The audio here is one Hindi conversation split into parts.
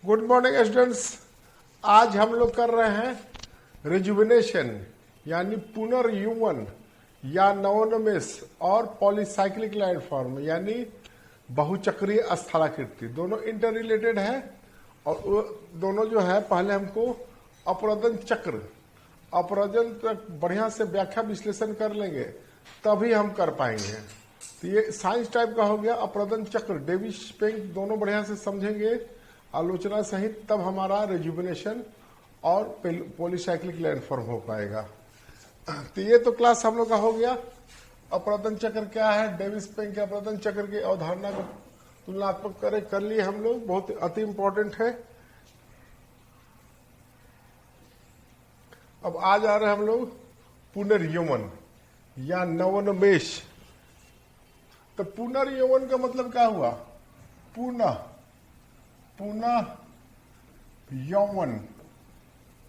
Good morning students. आज हम लोग कर रहे हैं रिजुविनेशन यानी पुनर्युवन या नवोन्मेष और पॉलीसाइक्लिक लैंडफॉर्म यानी बहुचक्रीय स्थलाकृति। दोनों इंटर रिलेटेड है और दोनों जो है पहले हमको अपरदन चक्र अपरदन तक बढ़िया से व्याख्या विश्लेषण कर लेंगे तभी हम कर पाएंगे। तो ये साइंस टाइप का हो गया अपरदन चक्र, डेविस पेंग दोनों बढ़िया से समझेंगे आलोचना सहित, तब हमारा रिजुविनेशन और पॉलीसाइक्लिक लैंडफॉर्म हो पाएगा। तो ये तो क्लास हम लोग का हो गया। अपरदन चक्र क्या है, डेविस पेंग के अपरदन चक्र की अवधारणा को तुलनात्मक कर लिए हम लोग, बहुत अति इंपॉर्टेंट है। अब आज आ रहे हैं हम लोग पुनर्यौवन या नवोन्मेष। तो पुनर्यौवन का मतलब क्या हुआ? पुनः यौवन।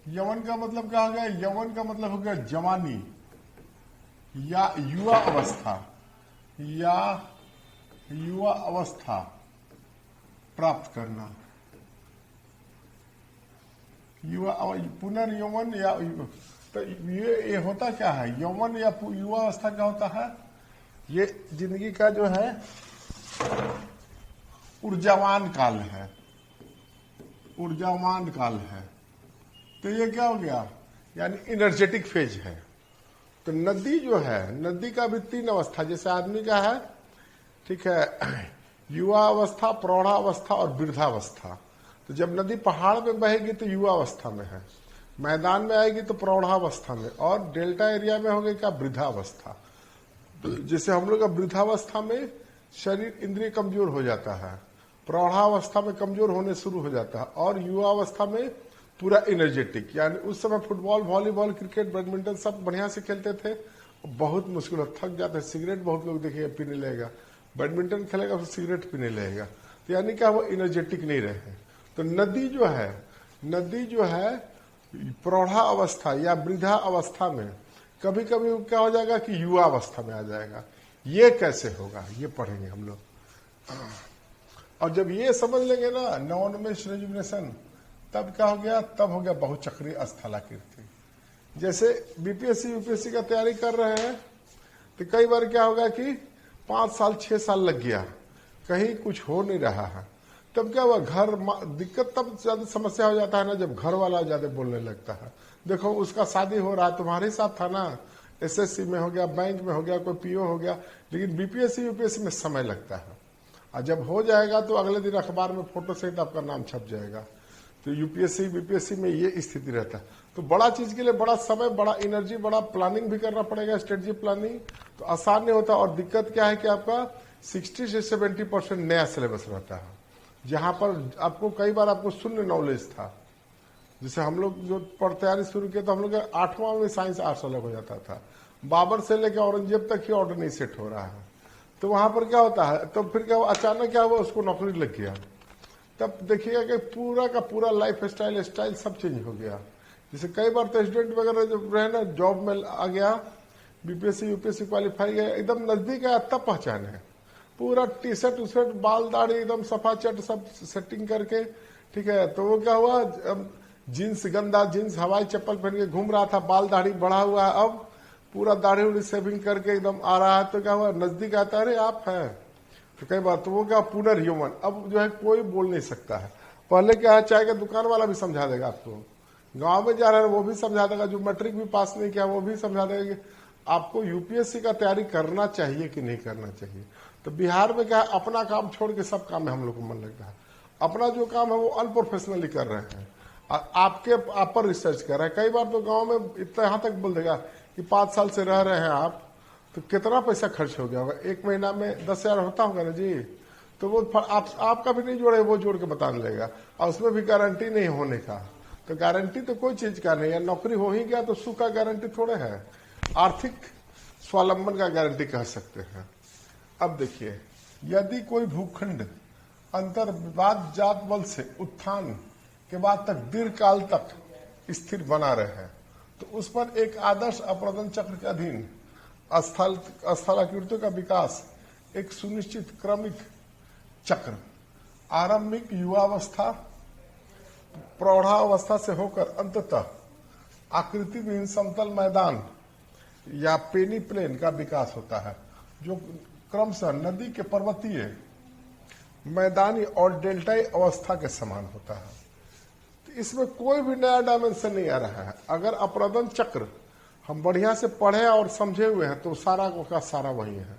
यौवन का मतलब क्या हो गया? यौवन का मतलब हो गया जवानी या युवा अवस्था या युवा अवस्था प्राप्त करना। युवा पुनर्यौवन या तो ये होता क्या है? यौवन या युवा अवस्था क्या होता है? ये जिंदगी का जो है ऊर्जावान काल है, ऊर्जावान काल है। तो ये क्या हो गया? यानी एनर्जेटिक फेज है। तो नदी जो है, नदी का भी तीन अवस्था जैसे आदमी का है, ठीक है, युवा अवस्था, प्रौढ़ावस्था और वृद्धावस्था। तो जब नदी पहाड़ में बहेगी तो युवा अवस्था में है, मैदान में आएगी तो प्रौढ़ावस्था में, और डेल्टा एरिया में होगी क्या? वृद्धावस्था। तो जैसे हम लोग का वृद्धावस्था में शरीर इंद्रिय कमजोर हो जाता है, प्रौढ़ावस्था में कमजोर होने शुरू हो जाता है, और युवा अवस्था में पूरा एनर्जेटिक। यानी उस समय फुटबॉल, वॉलीबॉल, क्रिकेट, बैडमिंटन सब बढ़िया से खेलते थे, बहुत मुश्किल हो, थक जाते। सिगरेट बहुत लोग देखिए पीने लगेगा, बैडमिंटन खेलेगा फिर सिगरेट पीने लगेगा। तो यानी क्या, वो एनर्जेटिक नहीं रहे। तो नदी जो है प्रौढ़ा अवस्था या वृद्धा अवस्था में कभी कभी क्या हो जाएगा कि युवा अवस्था में आ जाएगा। ये कैसे होगा ये पढ़ेंगे हम लोग। और जब ये समझ लेंगे ना नवोन्मेष रिजुविनेशन, तब क्या हो गया? तब हो गया बहुचक्रीय स्थलाकृति। जैसे बीपीएससी यूपीएससी का तैयारी कर रहे हैं तो कई बार क्या होगा कि 5 साल 6 साल लग गया, कहीं कुछ हो नहीं रहा है। तब क्या हुआ? दिक्कत तब ज्यादा समस्या हो जाता है ना जब घर वाला ज्यादा बोलने लगता है। देखो उसका शादी हो रहा है, तुम्हारे साथ था ना, एसएससी में हो गया, बैंक में हो गया, कोई पीओ हो गया। लेकिन बीपीएससी यूपीएससी में समय लगता है, और जब हो जाएगा तो अगले दिन अखबार में फोटो सहित आपका नाम छप जाएगा। तो यूपीएससी बीपीएससी में ये स्थिति रहता है। तो बड़ा चीज के लिए बड़ा समय, बड़ा एनर्जी, बड़ा प्लानिंग भी करना पड़ेगा, स्ट्रेटजी प्लानिंग। तो आसान नहीं होता। और दिक्कत क्या है कि आपका 60 से 70% नया सिलेबस रहता है, जहां पर आपको कई बार आपको शून्य नॉलेज था। जैसे हम लोग जो तैयारी शुरू किया तो हम लोग 8वां में साइंस आर्ट्स अलग हो जाता था, बाबर से लेकर औरंगजेब तक ही ऑर्डर नहीं सेट हो रहा है। तो वहां पर क्या होता है? तो फिर क्या हुआ? अचानक क्या हुआ? उसको नौकरी लग गया। तब देखिएगा कि पूरा का पूरा लाइफ स्टाइल सब चेंज हो गया। जैसे कई बार तो स्टूडेंट वगैरह जब रहे ना, जॉब में आ गया, बीपीएससी यूपीएससी क्वालिफाई गया, एकदम नजदीक आया तब पहचान है। पूरा टी शर्ट उशर्ट, बाल दाढ़ी एकदम सफा चट सब सेटिंग करके, ठीक है। तो वो क्या हुआ? जीन्स, गंदा जीन्स, हवाई चप्पल पहन के घूम रहा था, बाल दाढ़ी बढ़ा हुआ है, अब पूरा दाढ़ी उड़ी सेविंग करके एकदम आ रहा है। तो क्या हुआ? नजदीक आता है, अरे आप हैं। तो कई बार तो वो क्या, पुनर्यौवन। अब जो है कोई बोल नहीं सकता है। पहले क्या है, चाय का दुकान वाला भी समझा देगा आपको, गांव में जा रहा है वो भी समझा देगा, जो मैट्रिक भी पास नहीं किया वो भी समझा देगा कि आपको यूपीएससी का तैयारी करना चाहिए कि नहीं करना चाहिए। तो बिहार में क्या है, अपना काम छोड़ के सब काम में हम लोग को मन लगता है। अपना जो काम है वो अनप्रोफेशनली कर रहे हैं, आप पर रिसर्च कर रहे हैं। कई बार तो गांव में इतना यहां तक बोल देगा कि 5 साल से रह रहे हैं आप, तो कितना पैसा खर्च हो गया होगा? 1 महीना में 10,000 होता होगा ना जी। तो वो आपका भी नहीं जोड़े, वो जोड़ के बताने लगेगा, और उसमें भी गारंटी नहीं होने का। तो गारंटी तो कोई चीज का नहीं है। नौकरी हो ही गया तो सुख का गारंटी थोड़े है, आर्थिक स्वावलंबन का गारंटी कह सकते हैं। अब देखिए, यदि कोई भूखंड अंतर्वाद जात बल से उत्थान के बाद तक दीर्घ काल तक स्थिर बना रहे तो उस पर एक आदर्श अपरदन चक्र के अधीन स्थलाकृतियों का विकास एक सुनिश्चित क्रमिक चक्र आरंभिक युवावस्था प्रौढ़ावस्था से होकर अंततः आकृति विहीन समतल मैदान या पेनी प्लेन का विकास होता है, जो क्रमशः नदी के पर्वतीय, मैदानी और डेल्टाई अवस्था के समान होता है। तो इसमें कोई भी नया डायमेंशन नहीं आ रहा है। अगर अपरदन चक्र हम बढ़िया से पढ़े और समझे हुए हैं तो सारा का सारा वही है।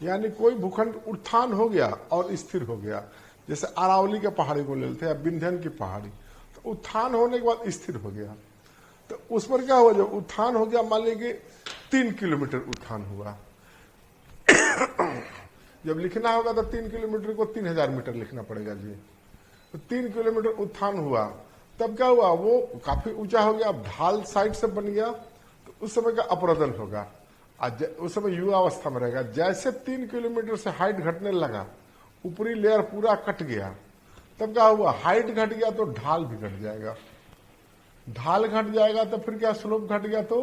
यानी कोई भूखंड उत्थान हो गया और स्थिर हो गया, जैसे अरावली के पहाड़ी को ले लेते हैं या विंध्यन की पहाड़ी, तो उत्थान होने के बाद स्थिर हो गया। तो उस पर क्या हुआ, जब उत्थान हो गया, मान लीजिए 3 किलोमीटर उत्थान हुआ, जब लिखना होगा तो 3 किलोमीटर को 3000 मीटर लिखना पड़ेगा जी। तो 3 किलोमीटर उत्थान हुआ, तब क्या हुआ, वो काफी ऊंचा हो गया, ढाल साइड से बन गया, तो उस समय का अपरदन होगा। उस समय युवा अवस्था में रहेगा। जैसे 3 किलोमीटर से हाइट घटने लगा, ऊपरी लेयर पूरा कट गया, तब क्या हुआ, हाइट घट गया तो ढाल भी घट जाएगा। ढाल घट जाएगा तो फिर क्या, स्लोप घट गया तो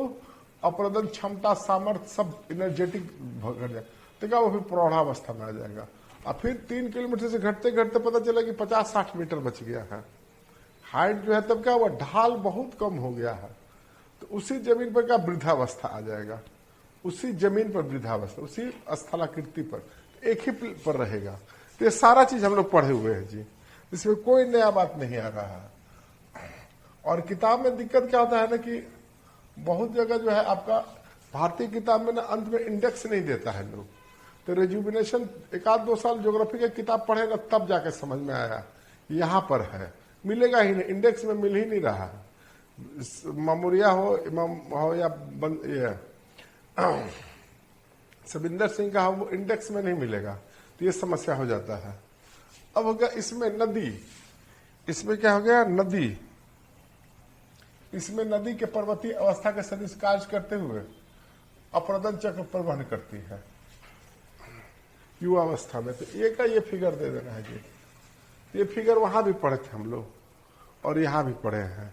अपरदन क्षमता, सामर्थ्य, सब एनर्जेटिक घट जाएगा। तो क्या वो फिर प्रौढ़ावस्था में आ जाएगा। और फिर 3 किलोमीटर से घटते घटते पता चला कि 50-60 मीटर बच गया है हाइट जो है, तब क्या हुआ, ढाल बहुत कम हो गया है। तो उसी जमीन पर क्या, वृद्धावस्था आ जाएगा। उसी जमीन पर वृद्धावस्था, उसी स्थलाकृति पर, एक ही पर रहेगा। तो ये सारा चीज हम लोग पढ़े हुए हैं जी, इसमें कोई नया बात नहीं आ रहा है। और किताब में दिक्कत क्या होता है ना कि बहुत जगह जो है आपका भारतीय किताब में ना अंत में इंडेक्स नहीं देता है लोग। तो रेजुविनेशन 1-2 साल ज्योग्राफी की किताब पढ़े ना, तब जाके समझ में आया यहां पर है, मिलेगा ही नहीं, इंडेक्स में मिल ही नहीं रहा है। ममुरिया हो या सबिंदर सिंह का हो, वो इंडेक्स में नहीं मिलेगा, तो ये समस्या हो जाता है। अब हो गया इसमें नदी, इसमें क्या हो गया, नदी, इसमें नदी के पर्वतीय अवस्था के सदृश कार्य करते हुए अपरदन चक्र प्रवहन करती है युवा अवस्था में। तो ये का ये फिगर दे देना है जी। ये फिगर वहां भी पढ़े थे हम लोग और यहां भी पढ़े हैं।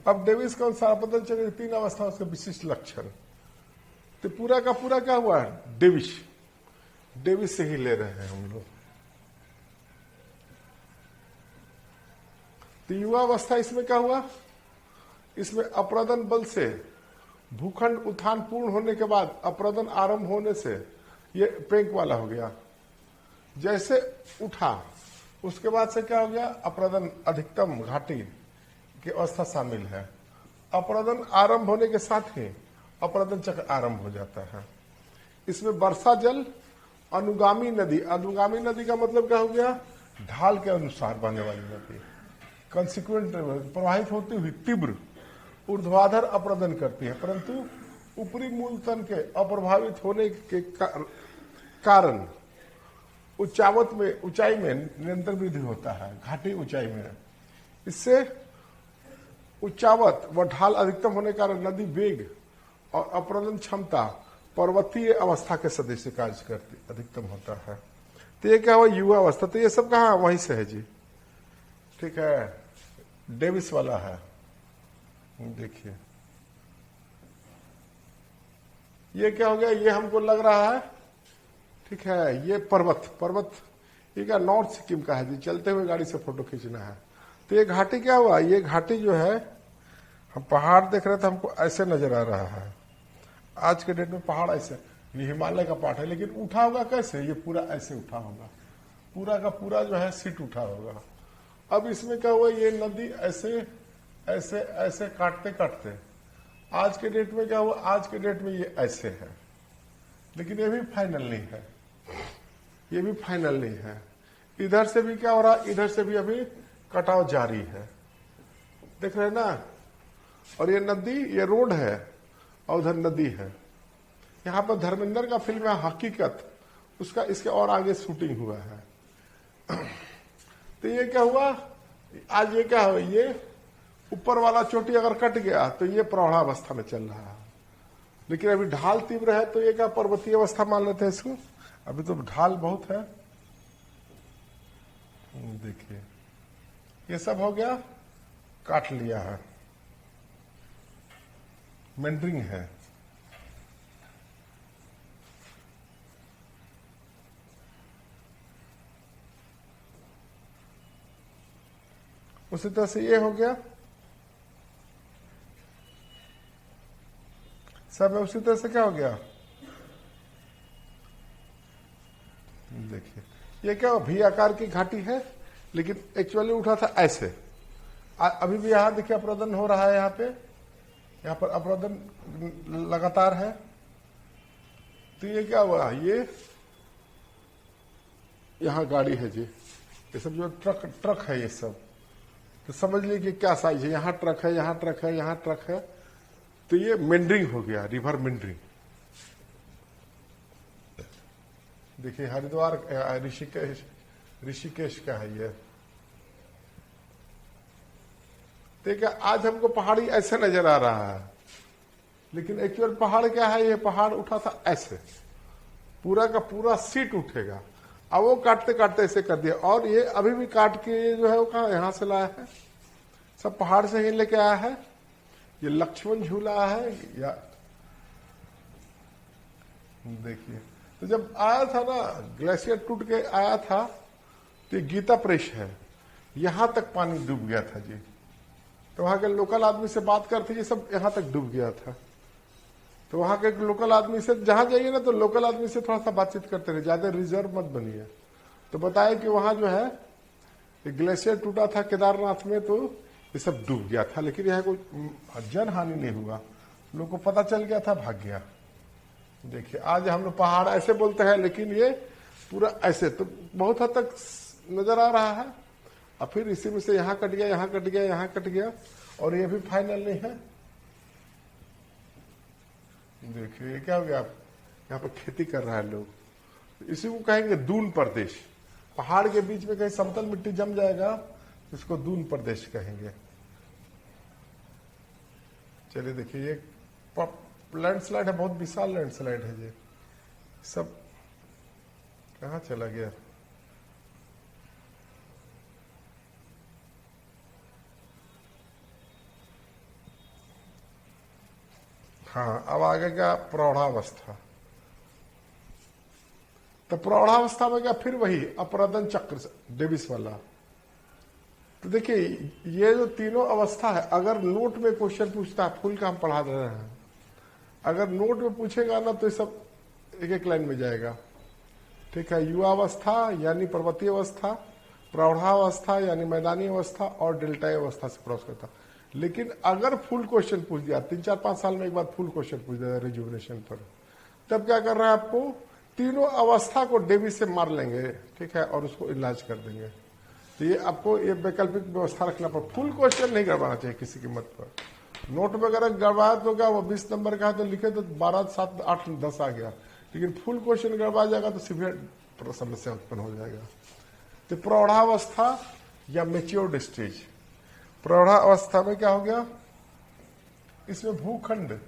अब डेविस का अनुसार अपरदन चक्र की 3 अवस्था, उसके विशिष्ट लक्षण। तो पूरा का पूरा क्या हुआ, डेविस से ही ले रहे हैं हम लोग। तो युवा अवस्था इसमें क्या हुआ, इसमें अपरदन बल से भूखंड उत्थान पूर्ण होने के बाद अपरदन आरंभ होने से ये पेंक वाला हो गया। जैसे उठा उसके बाद से क्या हो गया, अपरदन अधिकतम घाटी की अवस्था शामिल है। अपरदन आरंभ होने के साथ ही अपरदन चक्र आरंभ हो जाता है। इसमें वर्षा जल अनुगामी नदी, अनुगामी नदी का मतलब क्या हो गया, ढाल के अनुसार बहने वाली नदी, कंसिक्वेंट प्रवाहित होती हुई तीव्र ऊर्ध्वाधर अपरदन करती है, परंतु ऊपरी मूल तन के अप्रभावित होने के कारण ऊंचाई में निरंतर वृद्धि होता है, घाटी ऊंचाई में। इससे उच्चावत व ढाल अधिकतम होने के कारण नदी वेग और अपरदन क्षमता पर्वतीय अवस्था के सदृश कार्य करती अधिकतम होता है। तो ये क्या हुआ, युवा अवस्था। तो ये सब कहाँ, वहीं से है जी, ठीक है, डेविस वाला है। देखिए ये क्या हो गया, ये हमको लग रहा है, ठीक है, ये पर्वत ये क्या, नॉर्थ सिक्किम का है जी, चलते हुए गाड़ी से फोटो खींचना है। तो ये घाटी क्या हुआ, ये घाटी जो है, हम पहाड़ देख रहे थे, हमको ऐसे नजर आ रहा है। आज के डेट में पहाड़ ऐसे, ये हिमालय का पार्ट है, लेकिन उठा होगा कैसे, ये पूरा ऐसे उठा होगा, पूरा का पूरा जो है सीट उठा होगा। अब इसमें क्या हुआ, ये नदी ऐसे ऐसे ऐसे काटते काटते आज के डेट में क्या हुआ, आज के डेट में ये ऐसे है, लेकिन ये भी फाइनल नहीं है, ये भी फाइनल नहीं है। इधर से भी क्या हो रहा, इधर से भी अभी कटाव जारी है, देख रहे हैं ना। और ये नदी, ये रोड है और उधर नदी है। यहां पर धर्मेंद्र का फिल्म है हकीकत, उसका इसके और आगे शूटिंग हुआ है। तो ये क्या हुआ, आज ये क्या हो, ये ऊपर वाला चोटी अगर कट गया तो ये प्रौढ़ावस्था में चल रहा है, लेकिन अभी ढाल तीव्र है, तो ये क्या, पर्वतीय अवस्था मान लेते हैं इसको। अभी तो ढाल बहुत है। देखिए ये सब हो गया, काट लिया है, मेंडरिंग है। उसी तरह से ये हो गया सब, उसी तरह से क्या हो गया, देखिए ये क्या भी आकार की घाटी है, लेकिन एक्चुअली उठा था ऐसे। अभी भी यहां देखिए अप्रदन हो रहा है, यहां पर अप्रदन लगातार है। तो ये क्या हुआ, ये यहां गाड़ी है जी, ये सब जो ट्रक है ये सब, तो समझ लीजिए कि क्या साइज है, यहां ट्रक है, यहां ट्रक है, यहां ट्रक है। तो ये मेंडरिंग हो गया, रिवर मेंडरिंग। देखिए हरिद्वार ऋषिकेश का है ये। देखिए आज हमको पहाड़ी ऐसे नजर आ रहा है, लेकिन एक्चुअल पहाड़ क्या है, ये पहाड़ उठा था ऐसे, पूरा का पूरा सीट उठेगा। अब वो काटते काटते ऐसे कर दिया, और ये अभी भी काट के जो है वो कहा यहां से लाया है, सब पहाड़ से ही लेके आया है। ये लक्ष्मण झूला है या देखिए, तो जब आया था ना ग्लेशियर टूट के आया था, तो ये गीता प्रेस है, यहां तक पानी डूब गया था जी। तो वहां के लोकल आदमी से बात करते, ये सब यहां तक डूब गया था। तो वहां के लोकल आदमी से जहां जाइए ना, तो लोकल आदमी से थोड़ा सा बातचीत करते रहे, ज्यादा रिजर्व मत बनिए। तो बताया कि वहां जो है ग्लेशियर टूटा था केदारनाथ में, तो ये सब डूब गया था, लेकिन यह कोई जन हानि नहीं हुआ, लोग को पता चल गया था, भाग गया। देखिए आज हम लोग पहाड़ ऐसे बोलते हैं, लेकिन ये पूरा ऐसे, तो बहुत हद तक नजर आ रहा है। और फिर इसी में से यहां कट गया, यहां कट गया, यहां कट गया, और ये भी फाइनल नहीं है। देखिए क्या हो गया, आप यहाँ पर खेती कर रहा है लोग, इसी को कहेंगे दून प्रदेश। पहाड़ के बीच में कहीं समतल मिट्टी जम जाएगा, इसको दून प्रदेश कहेंगे। चलिए देखिए ये लैंडस्लाइड है, बहुत विशाल लैंडस्लाइड है ये, सब कहां चला गया। हाँ अब आगे क्या, प्रौढ़ावस्था। तो प्रौढ़ावस्था में क्या, फिर वही अपरदन चक्र डेविस वाला। तो देखिए ये जो तीनों अवस्था है, अगर नोट में क्वेश्चन पूछता है, फुल का हम पढ़ा दे रहे हैं, अगर नोट में पूछेगा ना तो ये सब एक एक लाइन में जाएगा। ठीक है, युवावस्था यानी पर्वतीय अवस्था, प्रौढ़ावस्था यानी मैदानी अवस्था, और डेल्टाई अवस्था से क्रॉस करता। लेकिन अगर फुल क्वेश्चन पूछ दिया, 3-4-5 साल में एक बार फुल क्वेश्चन पूछ दिया रिजुविनेशन पर, तब क्या कर रहा है, आपको तीनों अवस्था को डेविस से मार लेंगे, ठीक है, और उसको इलाज कर देंगे। तो ये आपको ये वैकल्पिक व्यवस्था रखना पर, फुल क्वेश्चन नहीं गड़बाना चाहिए किसी कीमत पर। नोट वगैरह गड़बड़ा तो क्या, वो 20 नंबर का है तो लिखे तो 12, 7, 8, 10 आ गया, लेकिन फुल क्वेश्चन गड़बड़ा जाएगा तो सीवियर समस्या उत्पन्न हो जाएगा। तो प्रौढ़ावस्था या मेच्योर्ड स्टेज, प्रौढ़ावस्था में क्या हो गया, इसमें भूखंड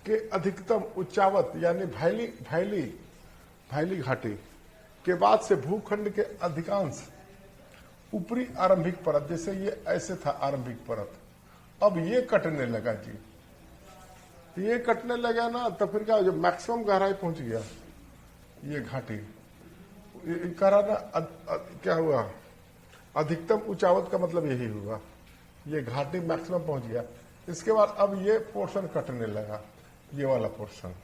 के अधिकतम उच्चावत यानी भाईली घाटी के बाद से भूखंड के अधिकांश ऊपरी आरंभिक परत, जैसे ये ऐसे था आरंभिक परत, अब ये कटने लगा जी। ये कटने लगा ना, तो फिर क्या, जब मैक्सिमम गहराई पहुंच गया ये घाटी, कह रहा ना क्या हुआ, अधिकतम ऊंचावत का मतलब यही हुआ, ये घाटी मैक्सिमम पहुंच गया। इसके बाद अब ये पोर्शन कटने लगा, ये वाला पोर्शन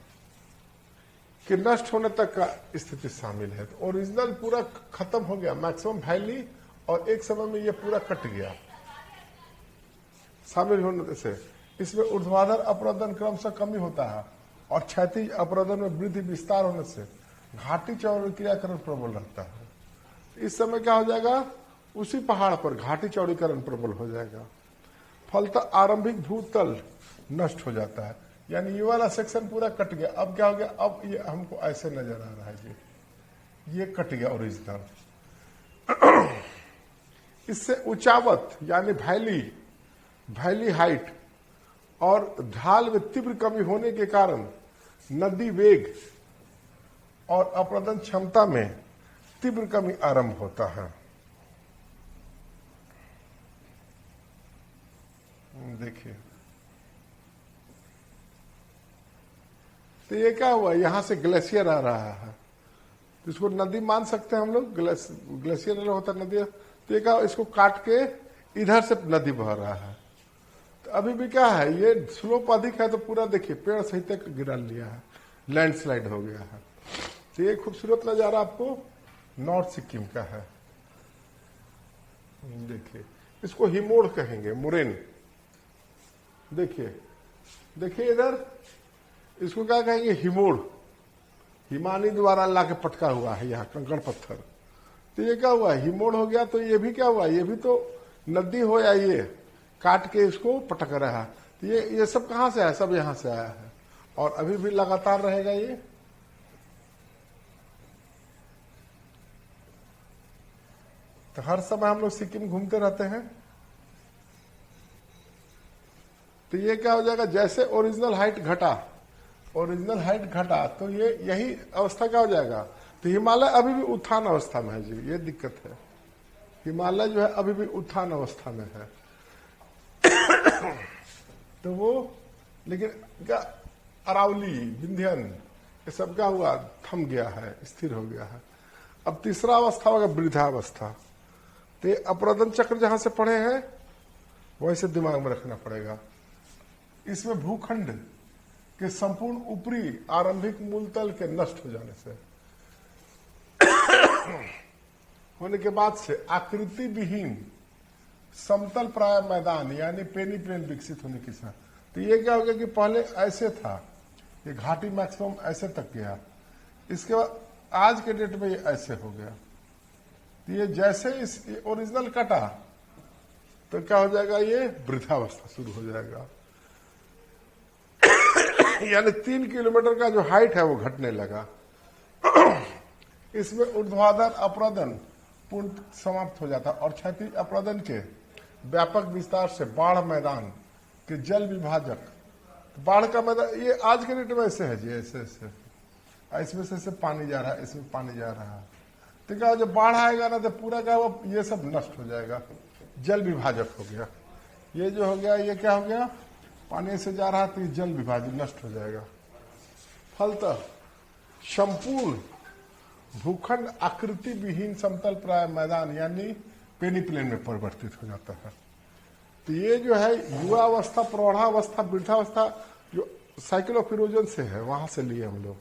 कि नष्ट होने तक का स्थिति शामिल है। तो ओरिजिनल पूरा खत्म हो गया, मैक्सिमम वैली, और एक समय में ये पूरा कट गया शामिल होने से। इसमें ऊर्ध्वाधर अपरदन क्रमशः कमी होता है, और क्षैतिज अपरदन में वृद्धि विस्तार होने से घाटी चौड़ी क्रियाकरण प्रबल रहता है। इस समय क्या हो जाएगा, उसी पहाड़ पर घाटी चौड़ीकरण प्रबल हो जाएगा, फलतः आरंभिक भूतल नष्ट हो जाता है। यानी ये वाला सेक्शन पूरा कट गया। अब क्या हो गया, अब ये हमको ऐसे नजर आ रहा है जी, ये कट गया ओरिजिनल। इससे ऊंचावत यानी वैली हाइट और ढाल में तीव्र कमी होने के कारण नदी वेग और अपरदन क्षमता में तीव्र कमी आरंभ होता है। देखिए तो ये क्या हुआ, यहां से ग्लेशियर आ रहा है, तो इसको नदी मान सकते हैं हम लोग, ग्लेशियर होता है नदी। तो ये क्या, इसको काट के इधर से नदी बह रहा है। तो अभी भी क्या है, ये स्लोप अधिक है तो पूरा देखिए पेड़ सहित गिरा लिया है, लैंडस्लाइड हो गया है। तो ये खूबसूरत नजारा आपको नॉर्थ सिक्किम का है। देखिए इसको हिमोड़ कहेंगे, मुरेन। देखिए देखिए इधर इसको क्या कहेंगे, हिमोड़। हिमानी द्वारा ला के पटका हुआ है यहाँ कंकड़ पत्थर। तो ये क्या हुआ, हिमोड़ हो गया। तो ये भी क्या हुआ, ये भी तो नदी हो या ये काट के इसको पटक रहा है। तो ये सब कहां से आया, सब यहां से आया है और अभी भी लगातार रहेगा ये। तो हर समय हम लोग सिक्किम घूमते रहते हैं। तो ये क्या हो जाएगा, जैसे ओरिजिनल हाइट घटा, ओरिजिनल हाइट घटा तो ये यही अवस्था क्या हो जाएगा। तो हिमालय अभी भी उत्थान अवस्था में है जी, ये दिक्कत है। हिमालय जो है अभी भी उत्थान अवस्था में है। तो वो लेकिन क्या, अरावली, विंध्यन, ये सब क्या हुआ, थम गया है, स्थिर हो गया है। अब तीसरा अवस्था होगा वृद्धावस्था। तो अपरदन चक्र जहां से पढ़े हैं वहीं से दिमाग में रखना पड़ेगा। इसमें भूखंड के संपूर्ण ऊपरी आरंभिक मूलतल के नष्ट हो जाने से होने के बाद से आकृति विहीन समतल प्राय मैदान यानी पेनी प्लेन विकसित होने के साथ। तो ये क्या हो गया कि पहले ऐसे था, ये घाटी मैक्सिमम ऐसे तक गया, इसके बाद आज के डेट में ये ऐसे हो गया। तो ये जैसे इस ओरिजिनल कटा तो क्या हो जाएगा, ये वृद्धावस्था शुरू हो जाएगा। यानी 3 किलोमीटर का जो हाइट है वो घटने लगा। इसमें ऊर्ध्वाधर अपरदन पूर्ण समाप्त हो जाता और क्षैतिज अपरदन के व्यापक विस्तार से बाढ़ मैदान के जल विभाजक, बाढ़ का मैदान ये आज के डेट में ऐसे है जी, ऐसे ऐसे इसमें से पानी जा रहा है, इसमें पानी जा रहा है। तो क्या जब बाढ़ आएगा ना तो पूरा क्या वो ये सब नष्ट हो जाएगा, जल विभाजक हो गया। ये जो हो गया ये क्या हो गया, पानी से जा रहा है तो ये जल विभाजन नष्ट हो जाएगा। फलतः संपूर्ण भूखंड आकृति विहीन समतल प्राय मैदान यानी पेनी प्लेन में परिवर्तित हो जाता है। तो ये जो है युवावस्था, प्रौढ़ावस्था, वृद्धावस्था जो साइकिल ऑफ इरोजन से है वहां से लिए हम लोग,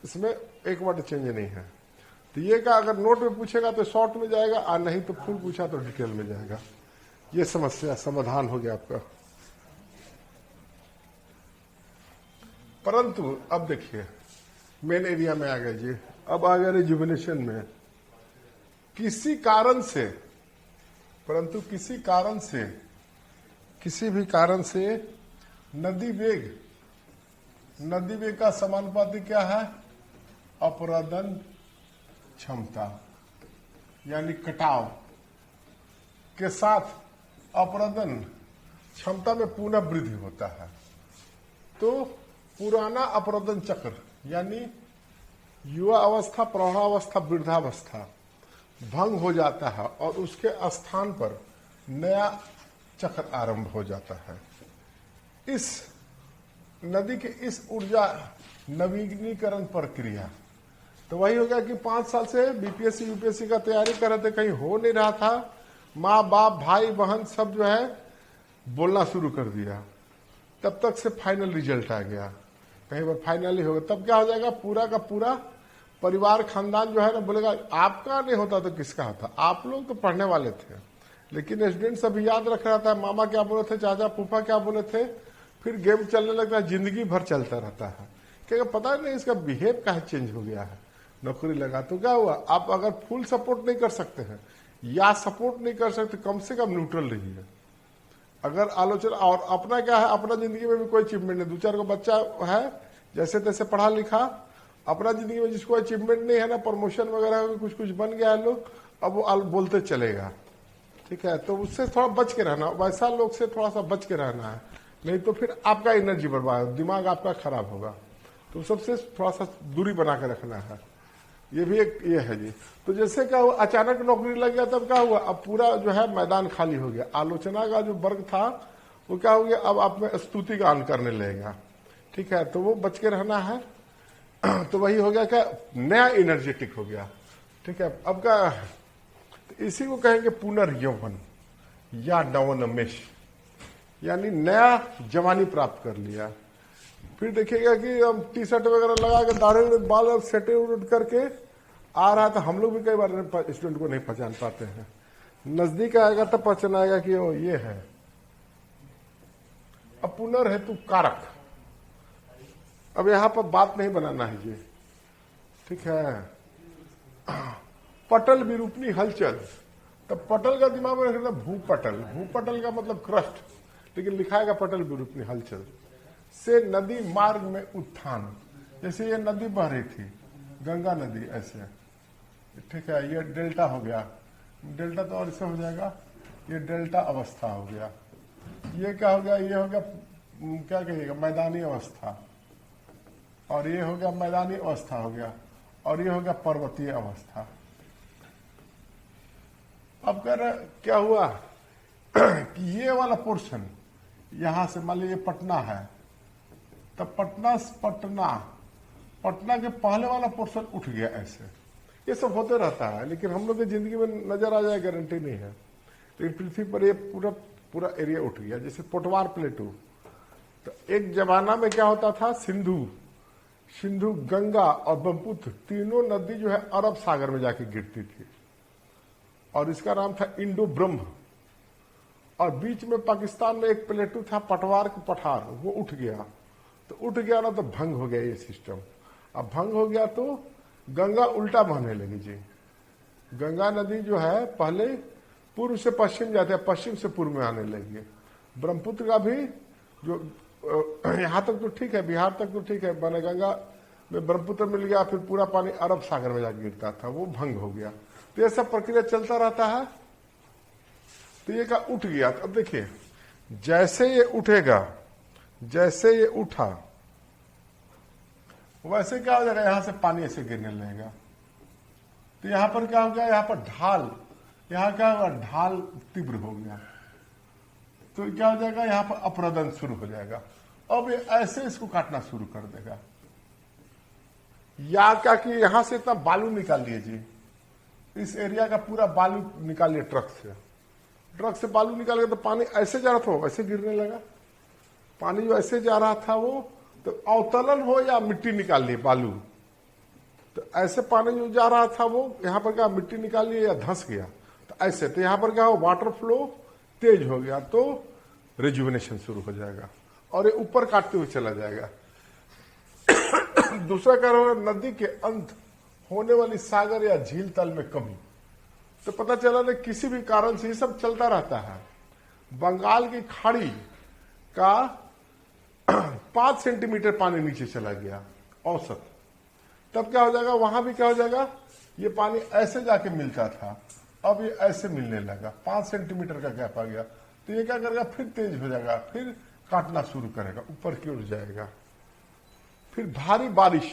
इसमें एक वर्ड चेंज नहीं है। तो ये का अगर नोट में पूछेगा तो शॉर्ट में जाएगा और नहीं तो फुल पूछा तो डिटेल में जाएगा। ये समस्या समाधान हो गया आपका। परंतु अब देखिए मेन एरिया में आ गए जी, अब आ गए रिजुविनेशन में। किसी कारण से, परंतु किसी कारण से, किसी भी कारण से नदी वेग का समानुपाती क्या है, अपरदन क्षमता यानी कटाव के साथ अपरदन क्षमता में पुनः वृद्धि होता है। तो पुराना अपरदन चक्र यानी युवा अवस्था, प्रौढ़ावस्था, वृद्धावस्था भंग हो जाता है और उसके स्थान पर नया चक्र आरंभ हो जाता है। इस नदी के इस ऊर्जा नवीनीकरण प्रक्रिया तो वही हो गया कि 5 साल से बीपीएससी यूपीएससी का तैयारी कर रहे थे, कहीं हो नहीं रहा था। माँ बाप भाई बहन सब जो है बोलना शुरू कर दिया, तब तक से फाइनल रिजल्ट आ गया, कहीं पर फाइनली होगा। तब क्या हो जाएगा, पूरा का पूरा परिवार खानदान जो है ना बोलेगा आपका नहीं होता तो किसका होता। आप लोग तो पढ़ने वाले थे लेकिन स्टूडेंट सभी याद रख रहा था मामा क्या बोले थे, चाचा फूफा क्या बोले थे, फिर गेम चलने लगता है, जिंदगी भर चलता रहता है। क्योंकि पता नहीं इसका बिहेव का चेंज हो गया है, नौकरी लगा तो क्या हुआ। आप अगर फुल सपोर्ट नहीं कर सकते हैं या सपोर्ट नहीं कर सकते, कम से कम न्यूट्रल रहिए। अगर आलोचना और अपना क्या है, अपना जिंदगी में भी कोई अचीवमेंट नहीं, 2-4 को बच्चा है जैसे तैसे पढ़ा लिखा, अपना जिंदगी में जिसको अचीवमेंट नहीं है ना, प्रमोशन वगैरह कुछ कुछ बन गया है लोग, अब वो बोलते चलेगा, ठीक है। तो उससे थोड़ा बच के रहना, वैसा लोग से थोड़ा सा बच के रहना है, नहीं तो फिर आपका एनर्जी बर्बाद, दिमाग आपका खराब होगा। तो सबसे थोड़ा सा दूरी बना के रखना है, ये भी एक ये है जी। तो जैसे क्या हुआ, अचानक नौकरी लग गया तब क्या हुआ, अब पूरा जो है मैदान खाली हो गया। आलोचना का जो वर्ग था वो क्या हो गया, अब आप में स्तुति गान करने लगेगा, ठीक है। तो वो बच के रहना है। तो वही हो गया क्या, नया एनर्जेटिक हो गया, ठीक है। अब क्या, इसी को कहेंगे पुनर्यौवन। या नवोन्मेष, यानी नया जवानी प्राप्त कर लिया। फिर देखिएगा कि हम टी शर्ट वगैरह लगा के दाढ़ी बाल सेटे उठ करके आ रहा था। हम लोग भी कई बार स्टूडेंट को नहीं पहचान पाते हैं, नजदीक आएगा तब पहचान आएगा कि वो ये है। अब पुनर्हेतु कारक, अब यहां पर बात नहीं बनाना है ये, ठीक है। पटल विरूपणी हलचल, तब पटल का दिमाग में रखना भूपटल, भूपटल का मतलब क्रस्ट, लेकिन लिखाएगा पटल विरूपणी हलचल से नदी मार्ग में उत्थान। जैसे ये नदी बह रही थी, गंगा नदी ऐसे, ठीक है, ये डेल्टा हो गया, डेल्टा तो और इससे हो जाएगा, ये डेल्टा अवस्था हो गया। ये क्या हो गया, ये हो गया क्या कहिएगा मैदानी अवस्था, और ये हो गया मैदानी अवस्था हो गया, और ये हो गया पर्वतीय अवस्था। अब कह रहे क्या हुआ कि ये वाला पोर्शन यहां से मान लीजिए पटना है, तब पटना के पहले वाला पोर्शन उठ गया ऐसे। ये सब होते रहता है, लेकिन हम लोग की जिंदगी में नजर आ जाए गारंटी नहीं है। लेकिन पृथ्वी पर ये पूरा एरिया उठ गया। जैसे पोटवार प्लेटू, तो एक जमाना में क्या होता था, सिंधु गंगा और ब्रह्मपुत्र तीनों नदी जो है अरब सागर में जाके गिरती थी, और इसका नाम था इंडो ब्रह्म। और बीच में पाकिस्तान में एक प्लेटू था पटवार के पठार, वो उठ गया। तो उठ गया ना तो भंग हो गया ये सिस्टम। अब भंग हो गया तो गंगा उल्टा बहने लगी जी। गंगा नदी जो है पहले पूर्व से पश्चिम जाते हैं, पश्चिम से पूर्व में आने लगी। ब्रह्मपुत्र का भी जो यहां तक तो ठीक है, बिहार तक तो ठीक है, बने गंगा में ब्रह्मपुत्र मिल गया, फिर पूरा पानी अरब सागर में जाकर गिरता था, वो भंग हो गया। तो ये सब प्रक्रिया चलता रहता है। तो ये का उठ गया। अब देखिए जैसे ये उठेगा, जैसे ये उठा वैसे क्या हो जाएगा, यहां से पानी ऐसे गिरने लगेगा। तो यहां पर क्या हो गया, यहां पर ढाल, यहां क्या होगा, ढाल तीव्र हो गया। तो क्या हो जाएगा, यहां पर अपरदन शुरू हो जाएगा। अब ये ऐसे इसको काटना शुरू कर देगा। या क्या कि यहां से इतना बालू निकाल लिए जी, इस एरिया का पूरा बालू निकालिए ट्रक से बालू निकाल के, तो पानी ऐसे जा रहा था वैसे गिरने लगा। पानी जो ऐसे जा रहा था वो तो अवतलन हो या मिट्टी निकाल लिए बालू, तो ऐसे पानी जो जा रहा था वो यहां पर क्या मिट्टी निकाल लिए या धंस गया, तो ऐसे। तो यहां पर क्या हो, वाटर फ्लो तेज हो गया, तो रिजुविनेशन शुरू हो जाएगा और ये ऊपर काटते हुए चला जाएगा। दूसरा कारण होगा नदी के अंत होने वाली सागर या झील तल में कमी। तो पता चला ना किसी भी कारण से ये सब चलता रहता है। बंगाल की खाड़ी का 5 सेंटीमीटर पानी नीचे चला गया औसत, तब क्या हो जाएगा, वहां भी क्या हो जाएगा, ये पानी ऐसे जाके मिलता था, अब ये ऐसे मिलने लगा, 5 सेंटीमीटर का गैप आ गया। तो ये क्या करेगा, फिर तेज हो जाएगा, फिर काटना शुरू करेगा, ऊपर की ओर जाएगा। फिर भारी बारिश,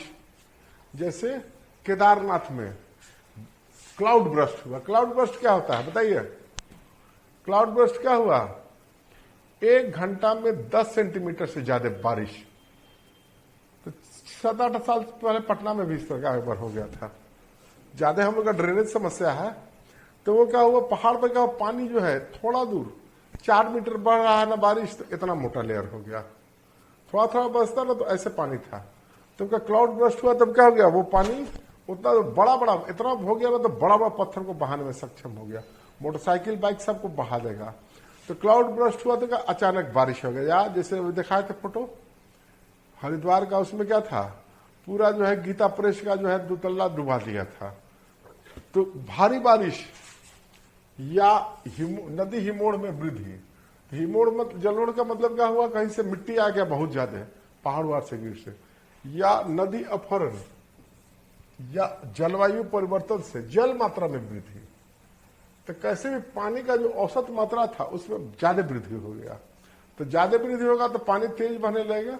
जैसे केदारनाथ में क्लाउड बर्स्ट हुआ। क्लाउड बर्स्ट क्या होता है बताइए, क्लाउड बर्स्ट क्या हुआ, 1 घंटा में 10 सेंटीमीटर से ज्यादा बारिश। तो 7-8 साल पहले पटना में भी इस तरह का हो गया था। ज्यादा हम लोग का ड्रेनेज समस्या है, तो वो क्या हुआ, पहाड़ पर क्या हुआ, पानी जो है थोड़ा दूर 4 मीटर बढ़ रहा है ना बारिश, तो इतना मोटा लेयर हो गया। थोड़ा थोड़ा बरसता ना तो ऐसे पानी था। तो क्या क्लाउड बर्स्ट हुआ, तब क्या हो गया, वो पानी उतना बड़ा इतना हो गया, मतलब बड़ा पत्थर को बहाने में सक्षम हो गया। मोटरसाइकिल बाइक सबको बहा देगा। तो क्लाउड बर्स्ट हुआ तो क्या अचानक बारिश हो गया। यार जैसे दिखाए थे फोटो हरिद्वार का, उसमें क्या था, पूरा जो है गीता प्रेस का जो है 2 तल्ला डुबा दिया था। तो भारी बारिश या नदी हिमोड़ में वृद्धि। जलोढ़ का मतलब क्या हुआ, कहीं से मिट्टी आ गया बहुत ज्यादा पहाड़ से गिर से, या नदी अपहरण, या जलवायु परिवर्तन से जल मात्रा में वृद्धि। तो कैसे भी पानी का जो औसत मात्रा था उसमें ज्यादा वृद्धि हो गया। तो ज्यादा वृद्धि होगा तो पानी तेज बहने लगेगा।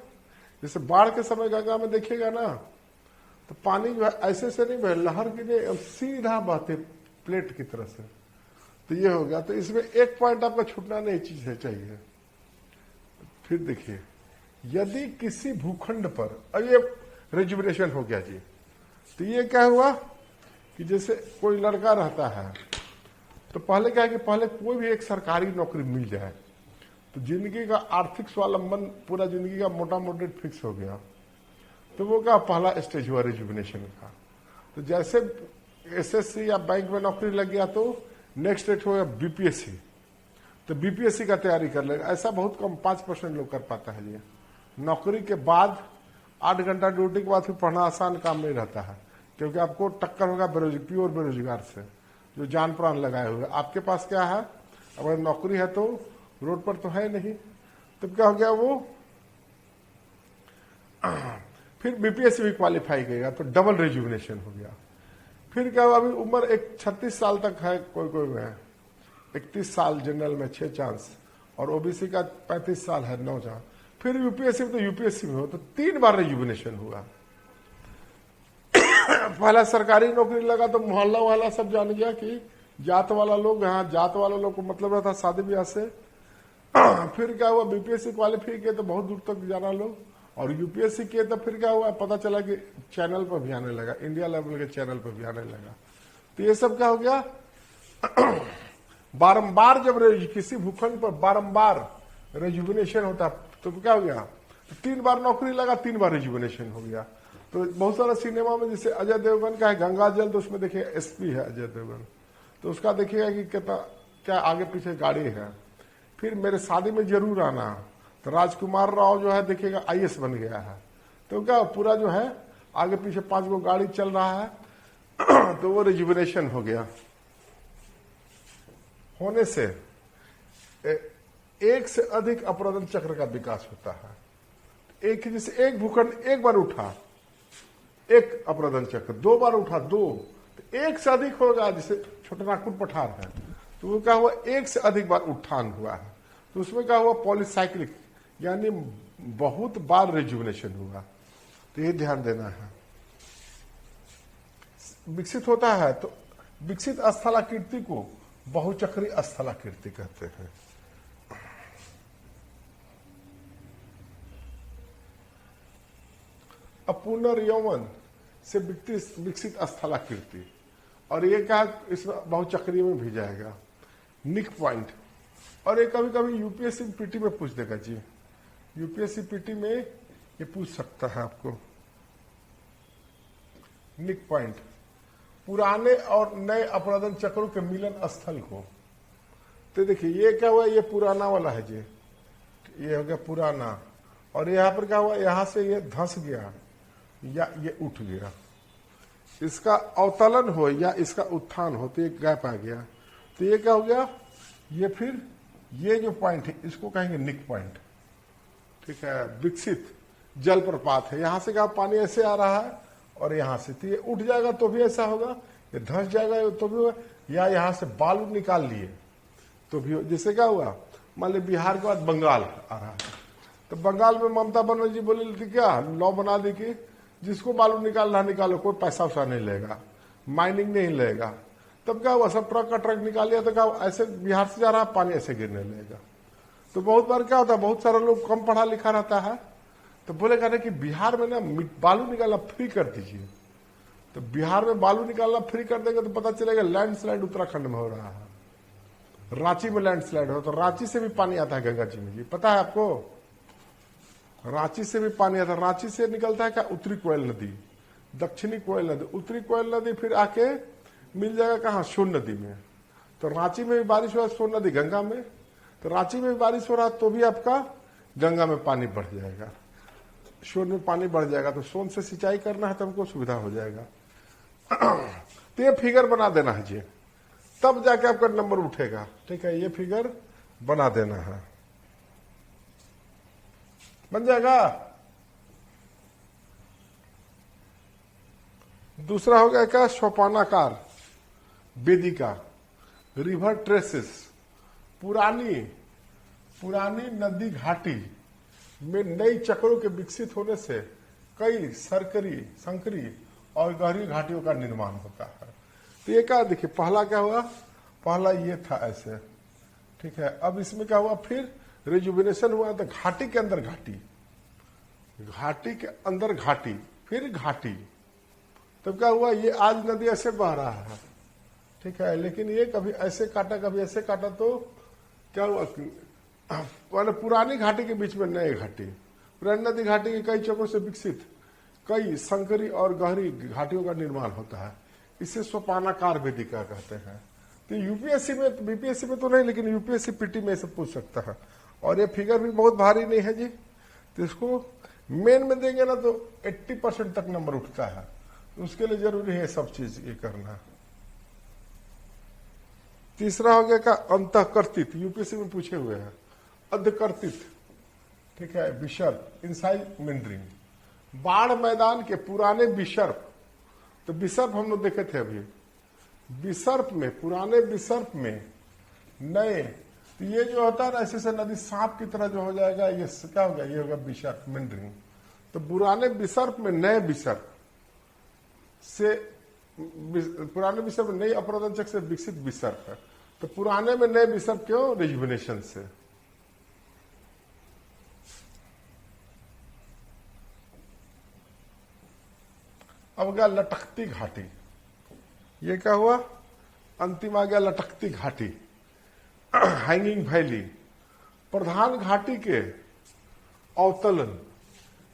जैसे बाढ़ के समय गंगा में देखिएगा ना, तो पानी जो है ऐसे से नहीं बहे, लहर की नहीं, सीधा बहते प्लेट की तरह से। तो ये हो गया। तो इसमें एक पॉइंट आपका छूटना नहीं चीज चाहिए। फिर देखिए, यदि किसी भूखंड पर, और ये रिजुविनेशन हो गया जी, तो ये क्या हुआ कि जैसे कोई लड़का रहता है तो पहले क्या है कि पहले कोई भी एक सरकारी नौकरी मिल जाए तो जिंदगी का आर्थिक स्वावलंबन पूरा जिंदगी का मोटा मोटी फिक्स हो गया। तो वो क्या पहला स्टेज हुआ रिजुविनेशन का। तो जैसे एसएससी या बैंक में नौकरी लग गया तो नेक्स्ट स्टेज हो गया बीपीएससी। तो बीपीएससी का तैयारी कर लेगा। ऐसा बहुत कम 5% लोग कर पाता है। ये नौकरी के बाद 8 घंटा ड्यूटी के बाद फिर पढ़ना आसान काम नहीं रहता है, क्योंकि आपको टक्कर होगा प्योर बेरोजगार से जो जान प्राण लगाए हुए। आपके पास क्या है, अगर नौकरी है तो रोड पर तो है नहीं। तब क्या हो गया, वो फिर बीपीएससी भी क्वालिफाई करेगा तो डबल रिजुविनेशन हो गया। फिर क्या हुआ, अभी उम्र एक 36 साल तक है, कोई में 31 साल जनरल में 6 चांस, और ओबीसी का 35 साल है 9 चांस। फिर यूपीएससी में तो यूपीएससी में हो तो 3 बार रिजुविनेशन हुआ। पहला सरकारी नौकरी लगा तो मोहल्ला वाला सब जान गया कि जात वाला लोग, यहाँ जात वाला लोग को मतलब रहता शादी ब्याह से। फिर क्या हुआ, बीपीएससी क्वालिफाई किए तो बहुत दूर तक जाना लोग, और यूपीएससी किए तो फिर क्या हुआ, पता चला कि चैनल पर भी आने लगा, इंडिया लेवल के चैनल पर भी आने लगा। तो ये सब क्या हो गया, बारंबार जब किसी भूखंड पर बारंबार रिजुविनेशन होता तो क्या हो गया, तो 3 बार नौकरी लगा, 3 बार रिजुविनेशन हो गया। तो बहुत सारा सिनेमा में जैसे अजय देवगन का है गंगा जल, तो उसमें देखिए एसपी है अजय देवगन, तो उसका देखिएगा कि कितना क्या आगे पीछे गाड़ी है। फिर मेरे शादी में जरूर आना, तो राजकुमार राव जो है देखिएगा आईएएस बन गया है। तो क्या पूरा जो है आगे पीछे 5 गो गाड़ी चल रहा है। तो वो रिजुविनेशन हो गया। होने से एक से अधिक अप्रदन चक्र का विकास होता है। एक जैसे एक भूखंड एक बार उठा, एक अप्रदन चक्र, 2 बार उठा 2, तो एक से अधिक होगा। जैसे छोटा नागपुर पठार है तो वो क्या हुआ, एक से अधिक बार उत्थान हुआ है। तो उसमें क्या हुआ, पॉलीसाइक्लिक, यानी बहुत बार रिजुविनेशन हुआ। तो ये ध्यान देना है। विकसित होता है तो विकसित स्थलाकृति को बहुचक्री स्थलाकृति कहते हैं। पुनर्यौवन से विकसित स्थलाकृति, और ये क्या इसमें बहुचक्रीय में भी जाएगा। निक पॉइंट, और ये कभी कभी यूपीएससी पीटी में पूछ देगा जी, यूपीएससी पीटी में ये पूछ सकता है आपको। निक पॉइंट, पुराने और नए अपराधन चक्रों के मिलन स्थल को। तो देखिए ये क्या हुआ, ये पुराना वाला है जी, ये हो गया पुराना, और यहां पर क्या हुआ, यहां से ये धंस गया या ये उठ गया। इसका अवतलन हो या इसका उत्थान हो तो ये गैप आ गया। तो ये क्या हो गया, ये फिर ये जो पॉइंट है इसको कहेंगे निक पॉइंट। ठीक है, विकसित जलप्रपात है, यहां से क्या पानी ऐसे आ रहा है और यहां से, तो ये उठ जाएगा तो भी ऐसा होगा, ये धंस जाएगा तो भी होगा, या यहां से बालू निकाल लिए तो भी। जैसे क्या हुआ, मान लीजिए बिहार के बाद बंगाल आ रहा है, तो बंगाल में ममता बनर्जी बोली थी क्या, लॉ बना दी कि जिसको बालू निकालना निकालो, कोई पैसा वैसा नहीं लेगा, माइनिंग नहीं लेगा। तब क्या हुआ, सब ट्रक का ट्रक निकाल लिया, तो क्या ऐसे बिहार से जा रहा है पानी ऐसे गिरने लगेगा। तो बहुत बार क्या होता है, बहुत सारे लोग कम पढ़ा लिखा रहता है तो बोलेगा ना कि बिहार में ना बालू निकालना फ्री कर दीजिए। तो बिहार में बालू निकालना फ्री कर देंगे तो पता चलेगा लैंडस्लाइड उत्तराखंड में हो रहा है, रांची में लैंडस्लाइड हो, तो रांची से भी पानी आता है गंगा जी में जी, पता है आपको, रांची से भी पानी आता है। रांची से निकलता है क्या, उत्तरी कोयल नदी, दक्षिणी कोयल नदी, उत्तरी कोयल नदी फिर आके मिल जाएगा कहाँ, सोन नदी में। तो रांची में भी बारिश हो रहा है, सोन नदी गंगा में, तो रांची में भी बारिश हो रहा है तो भी आपका गंगा में पानी बढ़ जाएगा, सोन में पानी बढ़ जाएगा। तो सोन से सिंचाई करना है तो हमको सुविधा हो जाएगा। तो ये फिगर बना देना है जी, तब जाके आपका नंबर उठेगा। ठीक है, ये फिगर बना देना है, बन जाएगा। दूसरा हो गया क्या, सोपानाकार वेदिका, रिवर ट्रेसेस, पुरानी नदी घाटी में नई चक्रों के विकसित होने से कई संकरी और गहरी घाटियों का निर्माण होता है। तो ये क्या देखिए, पहला क्या हुआ, पहला ये था ऐसे, ठीक है। अब इसमें क्या हुआ, फिर रिजुविनेशन हुआ तो घाटी के अंदर घाटी, घाटी के अंदर घाटी, फिर घाटी। तब क्या हुआ, ये आज नदी ऐसे बह रहा है, ठीक है, लेकिन ये कभी ऐसे काटा कभी ऐसे काटा, तो क्या हुआ, माने पुरानी घाटी के बीच में नई घाटी, पुरानी नदी घाटी के कई चौकों से विकसित कई संकरी और गहरी घाटियों का निर्माण होता है। इसे सोपानाकार वेदिका कहते हैं। तो यूपीएससी में, बीपीएससी में तो नहीं, लेकिन यूपीएससी पीटी में से पूछ सकता है। और ये फिगर भी बहुत भारी नहीं है जी, तो इसको मेन में देंगे ना तो 80% तक नंबर उठता है। तो उसके लिए जरूरी है सब चीज ये करना। तीसरा हो गया का अंतःकर्तित, यूपीएससी में पूछे हुए हैं। अधकर्तित, ठीक है, विसर्प, इनसाइड मेंडरिंग, बाढ़ मैदान के पुराने विसर्प। तो विसर्प हम लोग देखे थे अभी, विसर्प में, पुराने विसर्प में नए, तो ये जो होता है ना ऐसे से नदी सांप की तरह जो हो जाएगा, ये क्या होगा, ये होगा विसर्प, मेंडरिंग। तो पुराने विसर्प में नए विसर्प से, पुराने विसर्प में नई अपरदंशक से विकसित विसर्प है। तो पुराने में नए विसर्प क्यों, रिजुविनेशन से। अब गया लटकती घाटी, ये क्या हुआ, अंतिम आ गया लटकती घाटी, हैंगिंग वैली। प्रधान घाटी के अवतलन,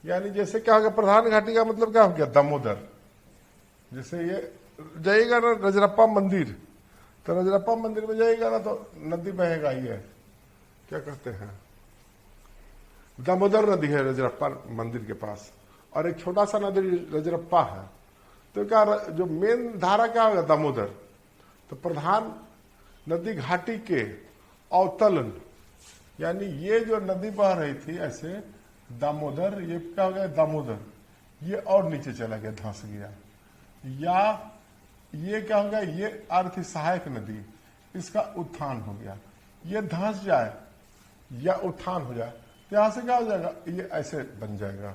यानी जैसे क्या हो गया, प्रधान घाटी का मतलब क्या हो गया, दामोदर। जैसे ये जाइएगा ना रजरप्पा मंदिर, तो रजरप्पा मंदिर में जाइएगा ना तो नदी बहेगा, ये क्या कहते हैं, दामोदर नदी है रजरप्पा मंदिर के पास, और एक छोटा सा नदी रजरप्पा है। तो क्या जो मेन धारा क्या होगा, दामोदर। तो प्रधान नदी घाटी के अवतलन, यानी ये जो नदी बह रही थी ऐसे दामोदर, ये क्या हो गया, दामोदर, ये और नीचे चला गया, धंस गया। या ये क्या हो गया, ये अर्थ सहायक नदी, इसका उत्थान हो गया, ये धंस जाए या उत्थान हो जाए, तो यहां से क्या हो जाएगा, ये ऐसे बन जाएगा।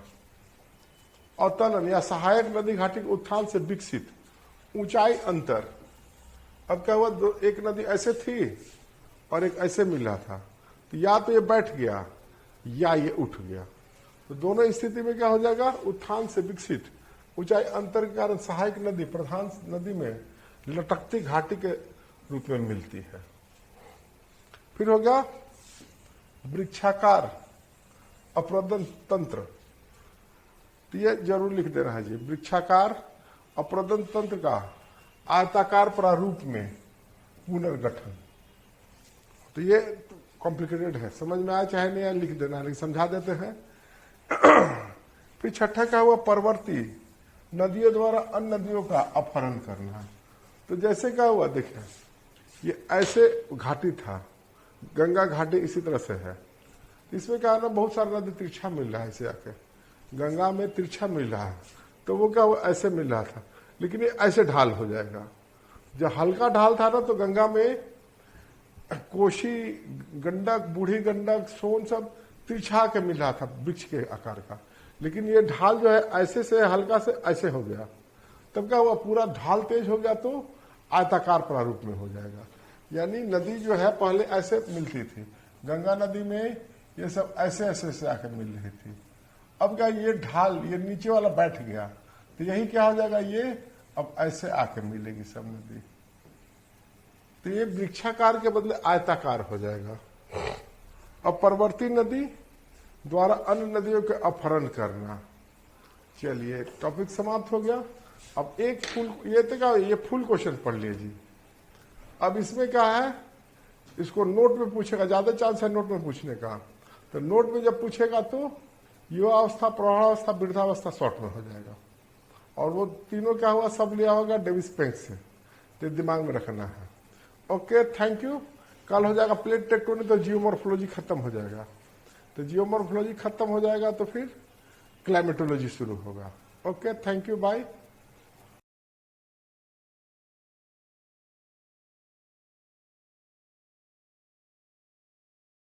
अवतलन या सहायक नदी घाटी के उत्थान से विकसित ऊंचाई अंतर। अब क्या हुआ, एक नदी ऐसे थी और एक ऐसे मिल रहा था, तो या तो ये बैठ गया या ये उठ गया। तो दोनों स्थिति में क्या हो जाएगा, उत्थान से विकसित ऊंचाई अंतर के कारण सहायक नदी प्रधान नदी में लटकती घाटी के रूप में मिलती है। फिर हो गया वृक्षाकार अप्रदन तंत्र, तो ये जरूर लिख देना है जी, वृक्षाकार अप्रदन तंत्र का आयताकार प्रारूप में पुनर्गठन। तो ये कॉम्प्लिकेटेड है, समझ में आया चाहे नहीं आया लिख देना है, लेकिन समझा देते हैं। फिर छठा क्या हुआ, परवर्ती नदियों द्वारा अन्य नदियों का अपहरण करना। तो जैसे क्या हुआ, देखिए ये ऐसे घाटी था, गंगा घाटी इसी तरह से है, इसमें क्या है ना, बहुत सारा नदी तिरछा मिल रहा है, ऐसे आके गंगा में तिरछा मिल रहा है, तो वो क्या हुआ, ऐसे मिल रहा था, लेकिन ये ऐसे ढाल हो जाएगा। जब हल्का ढाल था ना, तो गंगा में कोशी, गंडक, बूढ़ी गंडक, सोन सब तिरछा के मिल रहा था वृक्ष के आकार का, लेकिन ये ढाल जो है ऐसे से हल्का से ऐसे हो गया, तब क्या हुआ, पूरा ढाल तेज हो गया तो आयताकार प्रारूप में हो जाएगा। यानी नदी जो है पहले ऐसे मिलती थी, गंगा नदी में ये सब ऐसे ऐसे से आकर मिल रही थी, अब क्या ये ढाल, ये नीचे वाला बैठ गया, तो यही क्या हो जाएगा, ये अब ऐसे आके मिलेगी सब नदी, तो ये वृक्षाकार के बदले आयताकार हो जाएगा। अब परवर्ती नदी द्वारा अन्य नदियों के अपहरण करना। चलिए टॉपिक समाप्त हो गया। अब एक फुल, ये तो क्या, ये फुल क्वेश्चन पढ़ लीजिए। अब इसमें क्या है, इसको नोट में पूछेगा, ज्यादा चांस है नोट में पूछने का, तो नोट में जब पूछेगा तो युवावस्था, प्रौढ़ावस्था, वृद्धावस्था शॉर्ट में हो जाएगा, और वो तीनों क्या हुआ, सब लिया होगा डेविस पेंक से, तो दिमाग में रखना है। Okay, thank you. कल हो जाएगा प्लेट टेक्टोनिक, तो जियोमॉर्फोलॉजी खत्म हो जाएगा, तो जियोमॉर्फोलॉजी खत्म हो जाएगा तो फिर क्लाइमेटोलॉजी शुरू होगा। Okay, thank you, bye.